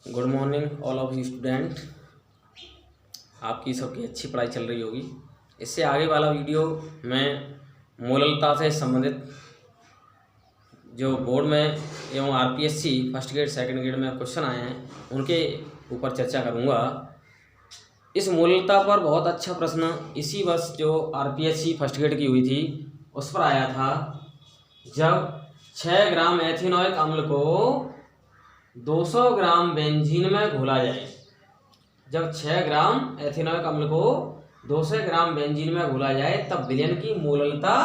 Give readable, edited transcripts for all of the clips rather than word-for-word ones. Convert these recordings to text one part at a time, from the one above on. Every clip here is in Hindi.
Good morning all of you student. आपकी सबकी अच्छी पढ़ाई चल रही होगी। इससे आगे वाला वीडियो मैं मूललता से संबंधित जो बोर्ड में एवं RPSC first grade second grade में क्वेश्चन आए हैं उनके ऊपर चर्चा करूंगा। इस मूललता पर बहुत अच्छा प्रश्न इसी वर्ष जो आरपीएससी फर्स्ट ग्रेड की हुई थी उस पर आया था। जब 6 ग्राम एथेनॉइक अम्ल को 200 ग्राम बेंजीन में घोला जाए, जब 6 ग्राम एथेनॉइक अम्ल को 200 ग्राम बेंजीन में घोला जाए तब विलयन की मूललता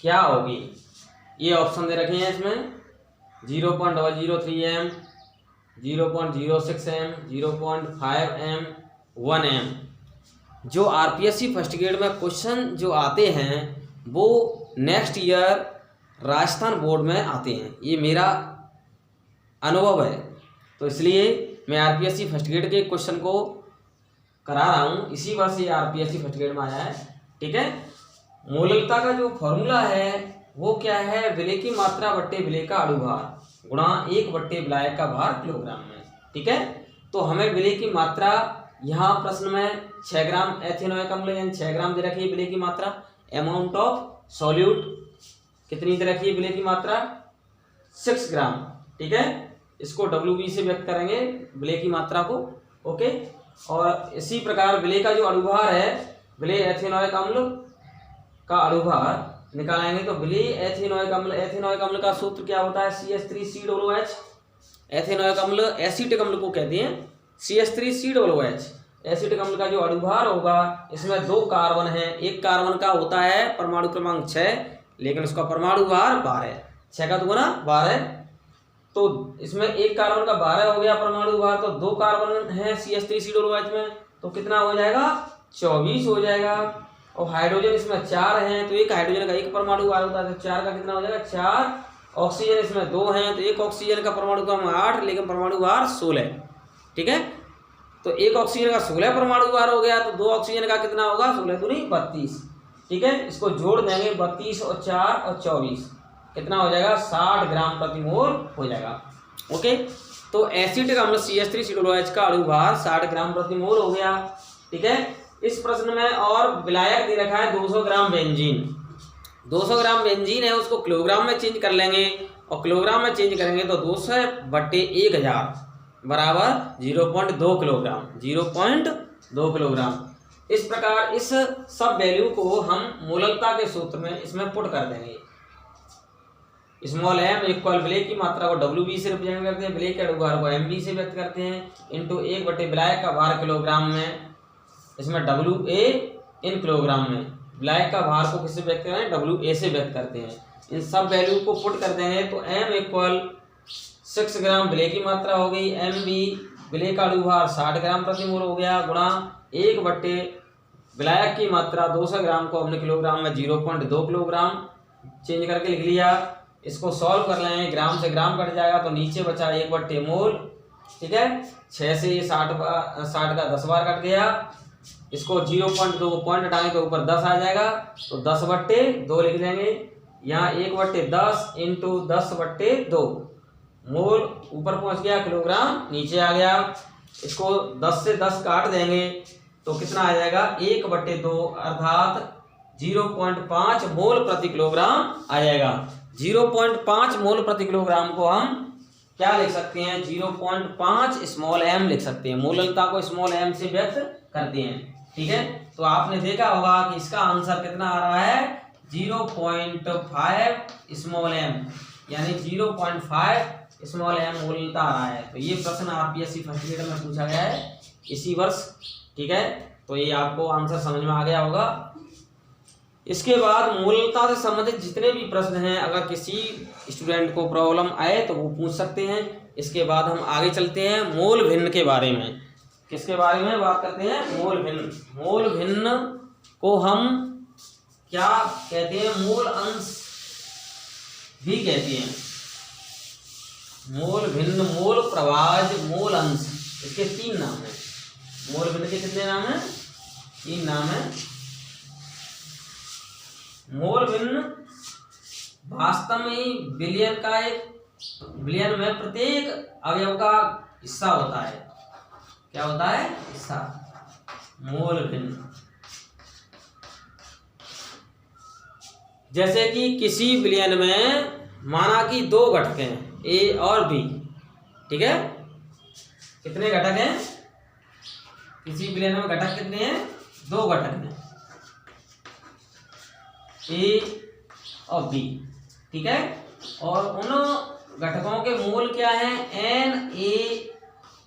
क्या होगी। ये ऑप्शन दे रखे हैं इसमें 0.003 m, 0.06 m, 0.5 m, 1 m। जो आरपीएससी फर्स्ट ग्रेड में क्वेश्चन जो आते हैं वो नेक्स्ट ईयर राजस्थान बोर्ड में आते हैं, ये मेरा अनुभव है। तो इसलिए मैं आरपीएससी फर्स्ट ग्रेड के क्वेश्चन को करा रहा हूँ। इसी वर्ष ये आरपीएससी फर्स्ट ग्रेड में आया है। ठीक है, मूललता का जो फॉर्मूला है वो क्या है, विलय की मात्रा बट्टे विलय का अणुभार गुणा 1 बट्टे विलायक का भार किलोग्राम में। ठीक है, तो हमें विलय की मात्रा यहाँ प्रश्न में 6 ग्राम एथेनॉइक अम्ल यानी 6 ग्राम दे रखी है विलय की मात्रा। अमाउंट ऑफ सॉल्यूट कितनी दे रखी है विलय की मात्रा 6 ग्राम। ठीक है, इसको WB से व्यक्त करेंगे विलय की मात्रा को। ओके, और इसी प्रकार विलय का जो अणुभार है, विलय एथेनॉइक अम्ल का अणुभार निकालेंगे तो विलय एथेनॉइक अम्ल का सूत्र क्या होता है CH3COOH। एथेनॉइक अम्ल एसिटिक अम्ल को कहते हैं CH3COOH। एसिटिक अम्ल का जो अणुभार होगा इसमें 2 कार्बन है, एक कार्बन का होता है परमाणु क्रमांक 6 लेकिन उसका परमाणु भार 12, 6 का 2 गुना 12। तो इसमें एक कार्बन का 12 हो गया परमाणु भार, तो 2 कार्बन है CH3COOH में, तो कितना हो जाएगा 24 हो जाएगा। और हाइड्रोजन इसमें 4 हैं तो एक हाइड्रोजन का 1 परमाणु भार होता है, तो 4 का कितना हो जाएगा 4। ऑक्सीजन इसमें 2 हैं तो एक ऑक्सीजन का परमाणु क्रमांक 8 लेकिन परमाणु भार 16। ठीक है, तो एक ऑक्सीजन का 16 परमाणु भार हो गया, तो 2 ऑक्सीजन का कितना होगा 16 दूनी 32। ठीक है, इसको जोड़ देंगे 32 और 4 और 24 कितना हो जाएगा 60 ग्राम प्रति मोल हो जाएगा। ओके, तो एसिटिक अम्ल CH3COOH का अणुभार 60 ग्राम प्रति मोल हो गया। ठीक है, इस प्रश्न में और विलायक दे रखा है 200 ग्राम बेंजीन। 200 ग्राम बेंजीन है उसको किलोग्राम में चेंज कर लेंगे, और किलोग्राम में चेंज करेंगे तो 200 बट्टे 1000 बराबर 0.2 किलोग्राम, 0.2 किलोग्राम। इस प्रकार इस सब वैल्यू को हम मूललता के सूत्र में इसमें पुट कर देंगे। स्मॉल m इक्वल विलय की मात्रा को WB से रिप्रेजेंट करते हैं, विलय के अणुभार को MB से व्यक्त करते हैं, इंटू 1 बटे विलायक का भार किलोग्राम में, इसमें WA इन किलोग्राम में, विलायक का भार को किससे व्यक्त करें WA से व्यक्त करते हैं। इन सब वैल्यू को पुट कर देंगे तो m इक्वल 6 ग्राम विलय की मात्रा हो गई, MB विलय का अणुभार 60 ग्राम प्रति मोल हो गया, गुणा 1 बटे विलायक की मात्रा 200 ग्राम को हमने किलोग्राम में 0.2 किलोग्राम चेंज करके लिख लिया। इसको सॉल्व कर लेंगे, ग्राम से ग्राम कट जाएगा तो नीचे बचा 1 बट्टे मोल। ठीक है, 6 से 60 का 10 बार कट गया, इसको 0.2 पॉइंट हटाने के ऊपर 10 आ जाएगा तो 10 बट्टे 2 लिख देंगे। यहाँ 1 बट्टे 10 इंटू 10 बट्टे 2 मोल ऊपर पहुंच गया, किलोग्राम नीचे आ गया। इसको 10 से 10 काट देंगे तो कितना आ जाएगा 1 बट्टे 2 अर्थात 0.5 मोल प्रति किलोग्राम आ जाएगा। 0.5 मोल प्रति किलोग्राम को हम क्या लिख सकते हैं 0.5 स्मॉल m लिख सकते हैं। मूललता को स्मॉल m से व्यक्त करते हैं। ठीक है, तो आपने देखा होगा कि इसका आंसर कितना आ रहा है 0.5 स्मॉल m, यानी 0.5 स्मॉल m मूललता आ रहा है। तो ये प्रश्न आरपीएससी फर्स्ट ग्रेड में पूछा गया है इसी वर्ष। ठीक है, तो ये आपको आंसर समझ में आ गया होगा। इसके बाद मूललता से संबंधित जितने भी प्रश्न हैं अगर किसी स्टूडेंट को प्रॉब्लम आए तो वो पूछ सकते हैं। इसके बाद हम आगे चलते हैं मोल भिन्न के बारे में। किसके बारे में बात करते हैं मोल भिन्न। मोल भिन्न को हम क्या कहते हैं मोल अंश भी कहते हैं। मोल भिन्न, मोल प्रभाज, मोल अंश, इसके 3 नाम हैं। मोल भिन्न के कितने नाम हैं 3 नाम हैं। मोल भिन्न वास्तव में विलयन का एक विलयन में प्रत्येक अवयव का हिस्सा होता है। क्या होता है? हिस्सा। मोल भिन्न। जैसे कि किसी विलयन में माना कि 2 घटक हैं ए और बी, ठीक है? कितने घटक हैं? किसी विलयन में घटक कितने हैं? 2 घटक हैं, ए और बी, ठीक है? और उन घटकों के मूल क्या हैं? एन ए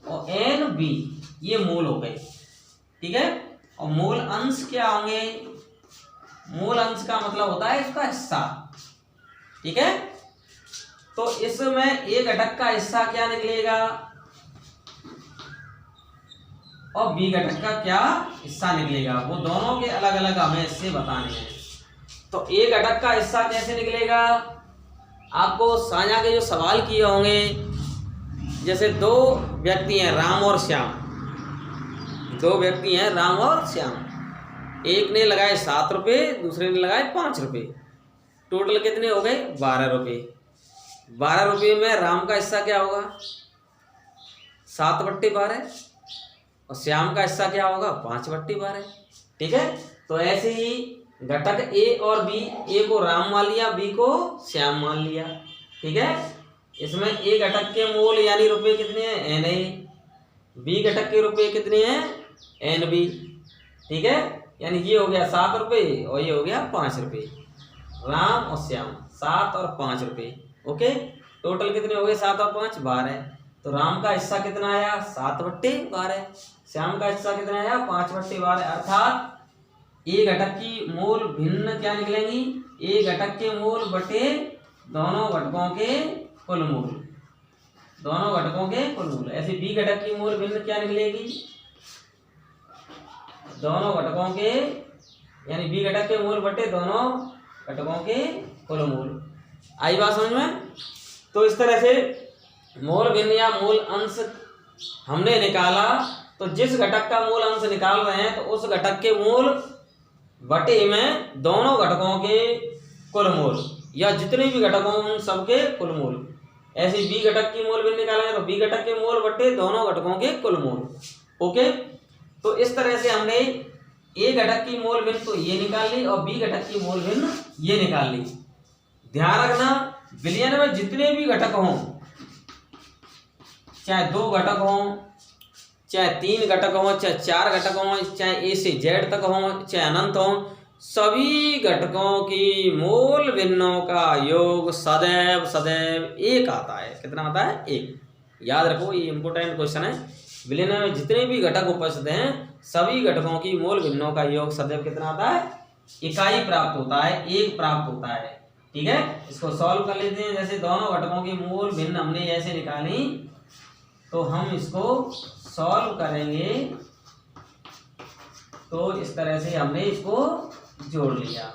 और एन बी, ये मूल हो गए, ठीक है? और मूल अंश क्या होंगे? मूल अंश का मतलब होता है इसका हिस्सा, ठीक है? तो इसमें ए घटक का हिस्सा क्या निकलेगा और बी घटक का क्या हिस्सा निकलेगा, वो दोनों के अलग अलग हमें इससे बताने हैं। तो ए घटक का हिस्सा कैसे निकलेगा? आपको साझा के जो सवाल किए होंगे, जैसे 2 व्यक्ति हैं राम और श्याम, 2 व्यक्ति हैं राम और श्याम, एक ने लगाए 7 रुपये, दूसरे ने लगाए 5 रुपये, टोटल कितने हो गए? 12 रुपये। 12 रुपये में राम का हिस्सा क्या होगा? 7/12, और श्याम का हिस्सा क्या होगा? 5/12, ठीक है? तो ऐसे ही घटक ए और बी, ए को राम मान लिया, बी को श्याम मान लिया, ठीक है? इसमें ए घटक के मूल यानी रुपये कितने हैं? N A. बी घटक के रुपये कितने हैं? एन बी, ठीक है? यानी ये हो गया 7 रुपये और ये हो गया 5 रुपये। राम और श्याम 7 और 5 रुपये, ओके? टोटल कितने हो गए? 7 और 5 12। तो राम का हिस्सा कितना आया? 7/12। श्याम का हिस्सा कितना आया? 5/12। अर्थात ए घटक की मूल भिन्न क्या निकलेंगी? ए घटक के मूल बटे दोनों घटकों के कुल मूल, दोनों घटकों के कुल मूल। ऐसे बी घटक की मूल भिन्न क्या निकलेगी? दोनों घटकों के, यानी बी घटक के मूल बटे दोनों घटकों के कुल मूल। आई बात समझ में? तो इस तरह से मूल भिन्न या मूल अंश हमने निकाला, तो जिस घटक का मूल अंश निकाल रहे हैं तो उस घटक के मूल बटे में दोनों घटकों के कुल मूल, या जितने भी घटक हों उन सबके कुल मूल। ऐसे बी घटक की मूल भिन्न निकालेंगे तो बी घटक के मूल बटे दोनों घटकों के कुल मूल, ओके? तो इस तरह से हमने ए घटक की मूल भिन्न तो ये निकाल ली और बी घटक की मूल भिन्न ये निकाल ली। ध्यान रखना, विलयन में जितने भी घटक हों, चाहे 2 घटक हों, चाहे 3 घटक हों, चाहे 4 घटक हों, चाहे ए से जेड तक हों, चाहे अनंत हों, सभी घटकों की मूल भिन्नों का योग सदैव सदैव 1 आता है। कितना आता है? 1। याद रखो, ये इंपोर्टेंट क्वेश्चन है। विलयन में जितने भी घटक उपस्थित हैं सभी घटकों की मूल भिन्नों का योग सदैव कितना आता है? इकाई प्राप्त होता है, 1 प्राप्त होता है, ठीक है? इसको सॉल्व कर लेते हैं। जैसे दोनों घटकों की मूल भिन्न हमने ऐसे निकाली, तो हम इसको सॉल्व करेंगे तो इस तरह से हमने इसको जोड़ लिया,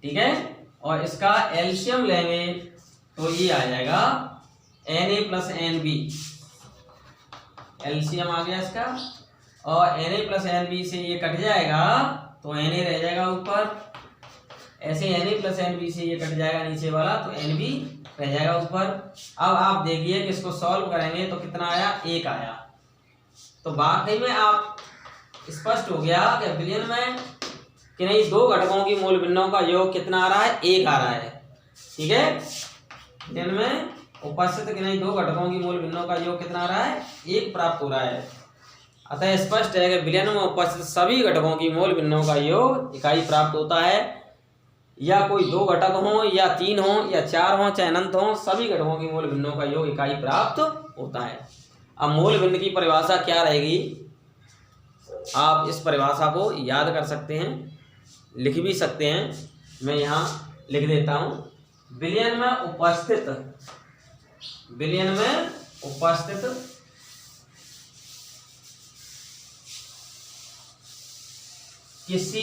ठीक है? और इसका एलसीएम लेंगे तो ये आ जाएगा Na प्लस NB, एलसीएम आ गया इसका, और Na प्लस NB से ये कट जाएगा तो Na रह जाएगा ऊपर, ऐसे Na प्लस NB से ये कट जाएगा नीचे वाला तो NB रह जाएगा ऊपर। अब आप देखिए कि इसको सॉल्व करेंगे तो कितना आया? 1 आया। तो वाकई में आप स्पष्ट हो गया कि विलयन में कि नहीं 2 घटकों की मूल भिन्नों का योग कितना आ रहा है? 1 आ रहा है, ठीक है? विलयन में उपस्थित कि नहीं 2 घटकों की मूल भिन्नों का योग कितना आ रहा है? 1 प्राप्त हो रहा है। अतः स्पष्ट है कि विलयन में उपस्थित सभी घटकों की मूल भिन्नों का योग इकाई प्राप्त होता है। या कोई 2 घटक हों या 3 हों या 4 हों चाहे अनंत हों, सभी घटकों की मूल भिन्नों का योग इकाई प्राप्त होता है। अब मूल भिन्न की परिभाषा क्या रहेगी? आप इस परिभाषा को याद कर सकते हैं, लिख भी सकते हैं। मैं यहाँ लिख देता हूँ। विलयन में उपस्थित किसी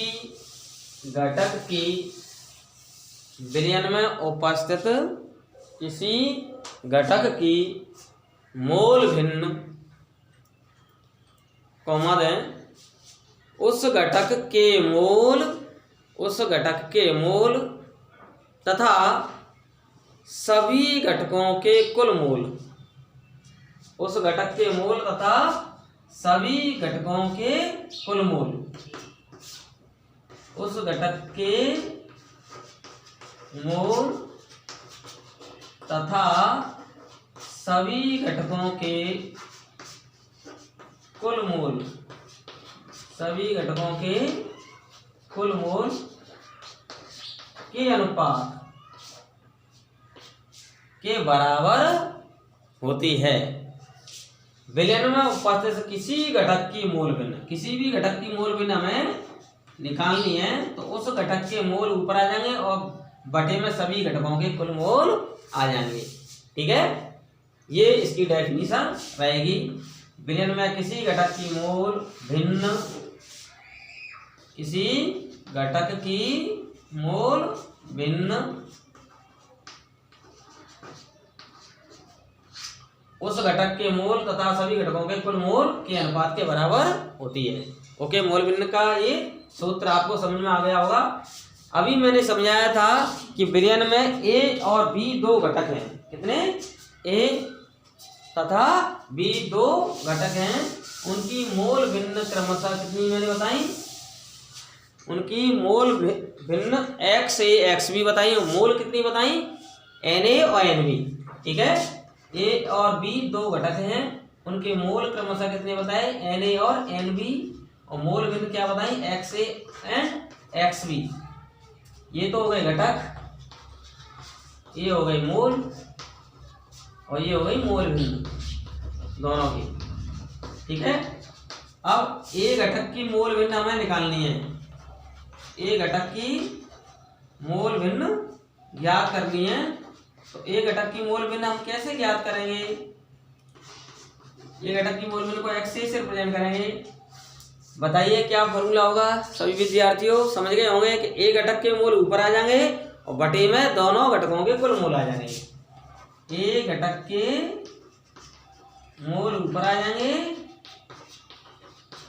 घटक की, विलयन में उपस्थित किसी घटक की मूल भिन्न कॉमा दें, उस घटक के मूल तथा सभी घटकों के कुल मूल, उस घटक के मोल तथा सभी घटकों के कुल मोल। उस घटक के मोल तथा सभी घटकों के कुल मोल। सभी घटकों के कुल मोल के अनुपात के बराबर होती है। विलयन में उपस्थित किसी घटक की मोल भिन्न, किसी भी घटक की मोल भिन्न हमें निकालनी है तो उस घटक के मोल ऊपर आ जाएंगे और बटे में सभी घटकों के कुल मोल आ जाएंगे। ठीक है, ये इसकी डेफिनेशन रहेगी। विलयन में किसी घटक की मोल भिन्न, किसी घटक की मोल भिन्न उस घटक के मोल तथा सभी घटकों के कुल मोल के अनुपात के बराबर होती है। ओके, मोल भिन्न का ये सूत्र आपको समझ में आ गया होगा। अभी मैंने समझाया था कि विलयन में ए और बी दो घटक हैं। कितने? ए तथा बी दो घटक हैं। उनकी मोल भिन्न क्रमशः कितनी मैंने बताई? उनकी मोल भिन्न एक्स ए एक्स बी बताई। मोल कितनी बताई? एन ए और एन बी। ठीक है, ए और बी दो घटक हैं, उनके मोल क्रमशः कितने बताए? एन ए और एन बी। और मोल भिन्न क्या बताई? X A and X B. ये तो हो गए घटक, ये हो गई मोल और ये हो गई मोल भिन्न दोनों की। ठीक है, अब ए घटक की मोल भिन्न हमें निकालनी है। ए घटक की मोल भिन्न ज्ञात करनी है। तो ए घटक की मोल भिन्न हम कैसे ज्ञात करेंगे? ए घटक की मोल भिन्न को एक्स से रिप्रेजेंट करेंगे। बताइए क्या फॉर्मूला होगा? सभी विद्यार्थियों समझ गए होंगे कि ए घटक के मोल ऊपर आ जाएंगे और बटे में दोनों घटकों के कुल मोल आ जाएंगे। ए घटक के मोल ऊपर आ जाएंगे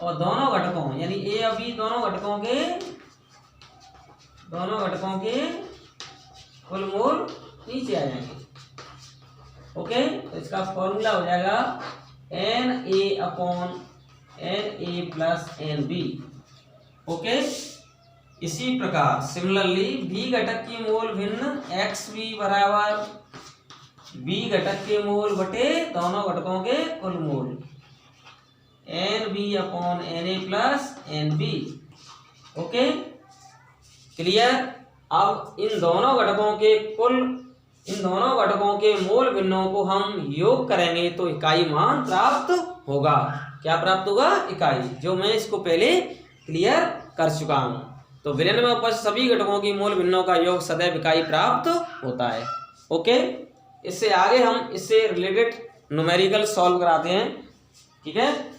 और दोनों घटकों यानी ए और बी दोनों घटकों के कुल मोल नीचे आ जाएंगे। ओके, तो इसका फॉर्मूला हो जाएगा N A upon N A plus N B. Okay, इसी प्रकार सिमिलरली बी घटक की मोल भिन्न एक्स बी बराबर बी घटक के मोल बटे दोनों घटकों के कुल mole N B upon N A plus N B. Okay, clear? अब इन दोनों घटकों के मोल भिन्नों को हम योग करेंगे तो इकाई मान प्राप्त होगा। क्या प्राप्त होगा? इकाई, जो मैं इसको पहले क्लियर कर चुका हूं। तो विलयन में उपस्थित सभी घटकों की मोल भिन्नों का योग सदैव इकाई प्राप्त होता है। ओके, इससे आगे हम इससे रिलेटेड न्यूमेरिकल सॉल्व कराते हैं। ठीक है,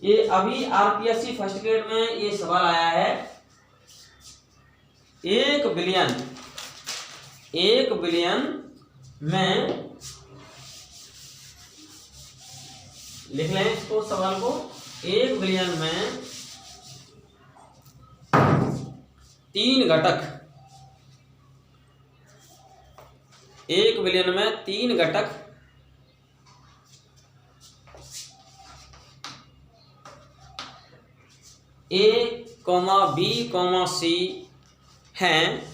ये अभी आरपीएससी फर्स्ट ग्रेड में ये सवाल आया है। एक बिलियन में लिख लें इसको सवाल को। 1 बिलियन में 3 घटक, 1 बिलियन में 3 घटक ए कॉमा बी कॉमा सी हैं।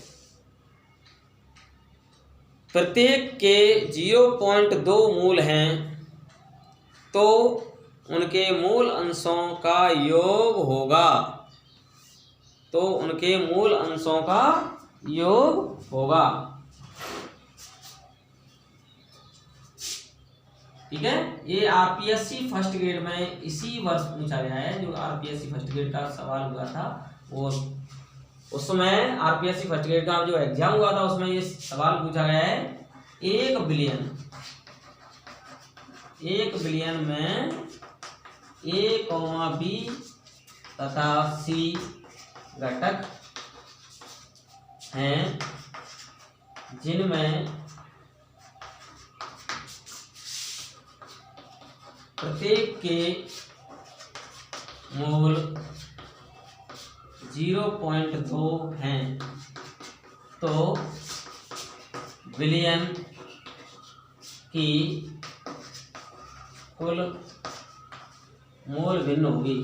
प्रत्येक के 0.2 मूल हैं तो उनके मूल अंशों का योग होगा। ठीक है, ये आरपीएससी फर्स्ट ग्रेड में इसी वर्ष पूछा गया है। जो आरपीएससी फर्स्ट ग्रेड का सवाल हुआ था वो उस समय आरपीएससी फर्स्ट ग्रेड का जो एग्जाम हुआ था उसमें ये सवाल पूछा गया है। 1 बिलियन में ए कॉमा बी तथा सी घटक हैं जिनमें प्रत्येक के मोल 0.2 हैं तो विलयन की कुल मोल भिन्न होगी,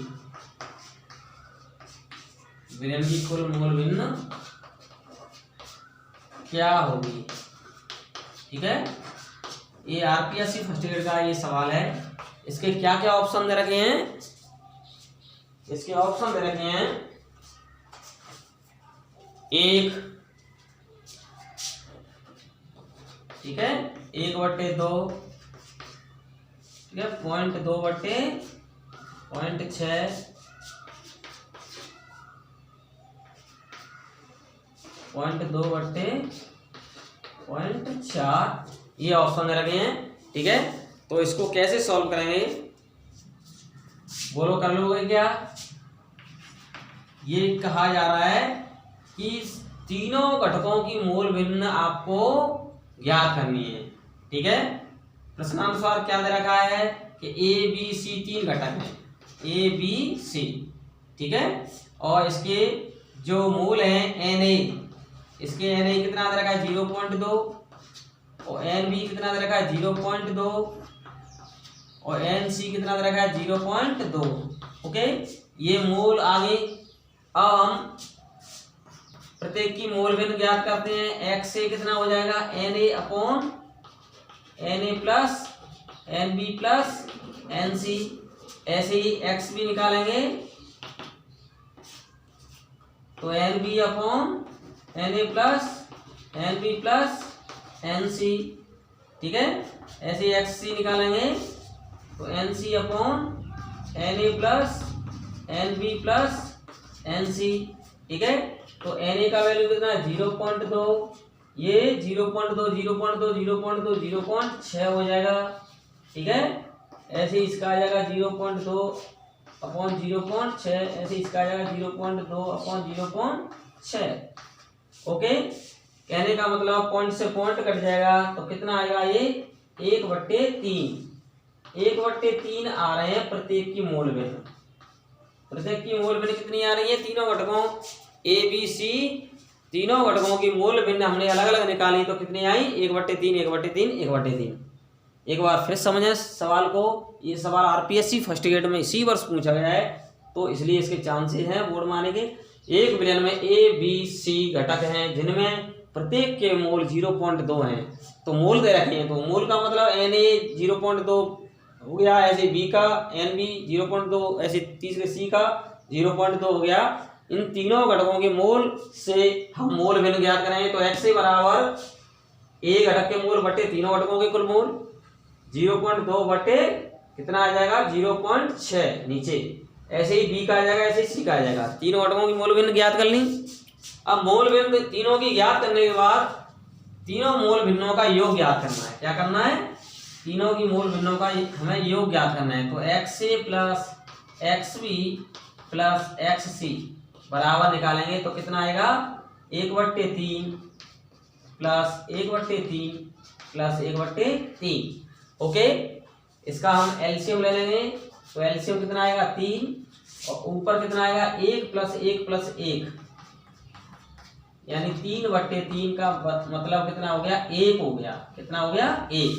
विलयन की कुल मोल भिन्न क्या होगी। ठीक है, ये आरपीएससी फर्स्ट ग्रेड का ये सवाल है। इसके क्या क्या ऑप्शन दे रखे हैं, इसके ऑप्शन दे रखे हैं 1, ठीक है, 1/2, ठीक है, 0.2/0.6, 0.2/0.4 ये ऑप्शन दे रखे हैं। ठीक है, तो इसको कैसे सॉल्व करेंगे, बोलो कर लोगे क्या। ये कहा जा रहा है कि तीनों घटकों की मोल भिन्न आपको ज्ञात करनी है। ठीक है, प्रश्नानुसार क्या दे रखा है कि ए बी सी 3 घटक हैं, ए बी सी। ठीक है, और इसके जो मूल हैं एन ए, इसके एन ए कितना दे रखा है 0.2, और एन बी कितना दे रखा है 0.2, और एन सी कितना दे रखा है 0.2। ओके, ये मोल आगे। अब हम प्रत्येक की मोल भिन्न ज्ञात करते हैं। एक्स से कितना हो जाएगा N A upon N A plus N B plus N C. ऐसे ही एक्स भी निकालेंगे तो N B upon N A plus N B plus N C. ठीक है, ऐसे ही एक्स सी निकालेंगे तो N C upon N A plus N B plus N C. ठीक है, तो एन ए का वैल्यू कितना है 0.2, ये 0.2 0.2 0.2 0.6 हो जाएगा। ठीक है, ऐसे इसका आ जाएगा 0.2 अपॉन 0.6, ऐसे इसका आ जाएगा 0.2 अपॉन 0.6। ओके, कहने का मतलब पॉइंट से पॉइंट कट जाएगा तो कितना आएगा ये 1/3। 1/3 आ रहे हैं प्रत्येक की मोल भिन्न। प्रत्येक की मोल भिन्न कितनी आ रही है, तीनों घटकों ए बी सी तीनों घटकों की मोल भिन्न हमने अलग अलग निकाली तो कितनी आई 1/3 1/3 1/3। एक बार फिर समझें सवाल को। ये सवाल आरपीएससी फर्स्ट ग्रेड में इसी वर्ष पूछा गया है, तो इसलिए इसके चांसेस हैं बोर्ड माने के। एक विलयन में ए बी सी घटक हैं जिनमें प्रत्येक के मोल 0.2 हैं। तो मोल दे रखे हैं, तो मोल का मतलब एन ए 0.2 हो गया, ऐसे बी का एन बी 0.2, ऐसे तीसरे सी का 0.2 हो गया। इन तीनों घटकों के मोल से हम मोल भिन्न ज्ञात करेंगे तो एक्स बराबर ए घटक के मोल बटे तीनों घटकों के कुल मोल 0.2 बटे कितना आ जाएगा 0.6 नीचे। ऐसे ही बी का आ जाएगा, ऐसे ही सी का आ जाएगा। तीनों घटकों की मोल भिन्न ज्ञात कर ली। अब मोल भिन्न तीनों की ज्ञात करने के बाद तीनों मोल भिन्नों का योग ज्ञात करना है। क्या करना है, तीनों की मोल भिन्नों का हमें योग ज्ञात करना है। तो X A plus X B plus X C बराबर निकालेंगे तो कितना आएगा 1/3 प्लस 1/3 प्लस 1/3। ओके, इसका हम एलसीएम ले लेंगे तो एलसीएम कितना आएगा 3, और ऊपर कितना आएगा 1 प्लस 1 प्लस 1, यानी 3/3 का मतलब कितना हो गया 1 हो गया। कितना हो गया 1।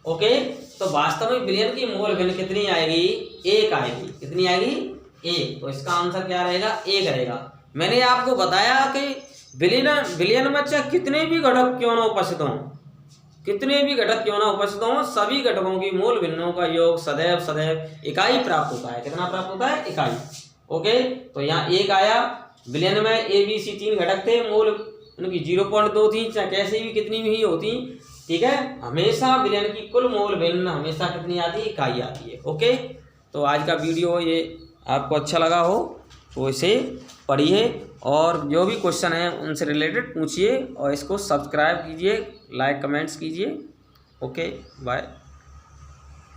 ओके, तो वास्तव में विलयन की मोल भिन्न कितनी आएगी 1 आएगी। कितनी आएगी 1। तो इसका आंसर क्या रहेगा 1 रहेगा। मैंने आपको बताया कि विलयन में चाहे कितने भी घटक क्यों ना उपस्थित हों, कितने भी घटक क्यों ना उपस्थित हों, सभी घटकों की मोल भिन्नों का योग सदैव सदैव इकाई प्राप्त होता है। कितना प्राप्त होता है इकाई। ओके, तो यहाँ 1 आया। विलयन में ए बी सी 3 घटक थे, मोल उनकी 0.2 थी, चाहे कैसे भी कितनी भी होती। ठीक है, हमेशा विलयन की कुल मोल भिन्न हमेशा कितनी आती है इकाई आती है। ओके, तो आज का वीडियो ये आपको अच्छा लगा हो तो इसे पढ़िए और जो भी क्वेश्चन है उनसे रिलेटेड पूछिए और इसको सब्सक्राइब कीजिए, लाइक कमेंट्स कीजिए। Okay, bye.